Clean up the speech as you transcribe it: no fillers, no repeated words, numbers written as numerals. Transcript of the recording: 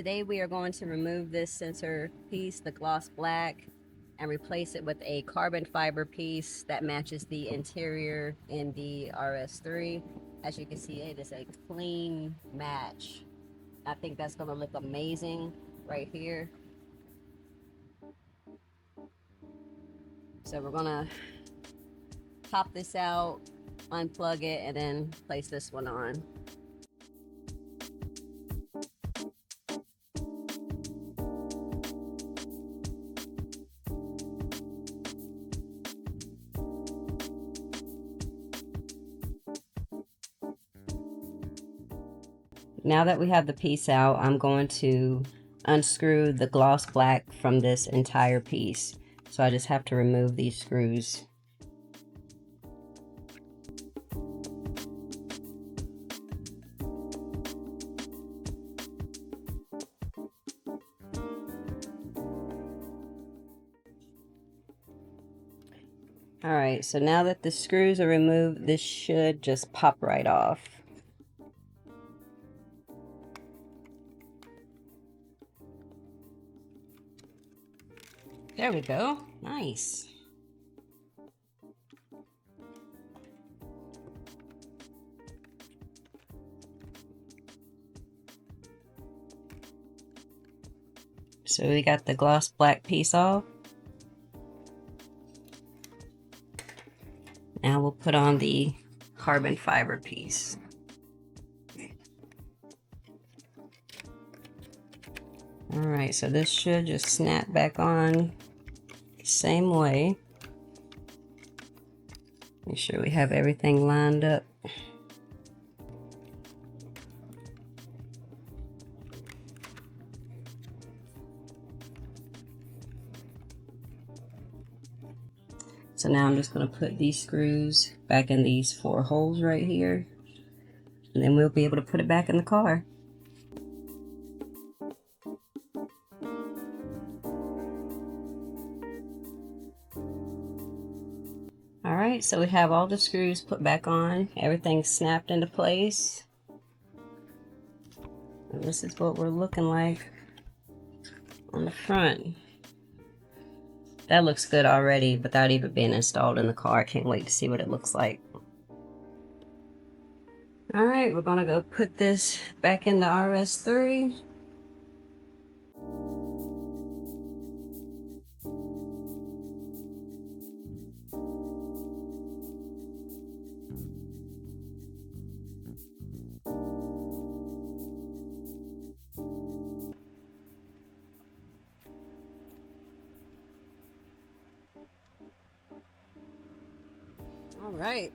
Today we are going to remove this sensor piece, the gloss black, and replace it with a carbon fiber piece that matches the interior in the RS3. As you can see, it is a clean match. I think that's going to look amazing right here. So we're going to pop this out, unplug it, and then place this one on. Now that we have the piece out, I'm going to unscrew the gloss black from this entire piece. So I just have to remove these screws. Alright, so now that the screws are removed, this should just pop right off. There we go. Nice. So we got the gloss black piece off. Now we'll put on the carbon fiber piece. Alright, so this should just snap back on the same way. Make sure we have everything lined up. So now I'm just going to put these screws back in these 4 holes right here, and then we'll be able to put it back in the car. Alright, so we have all the screws put back on, everything snapped into place. And this is what we're looking like on the front. That looks good already without even being installed in the car. I can't wait to see what it looks like. Alright, we're gonna go put this back in the RS3. All right.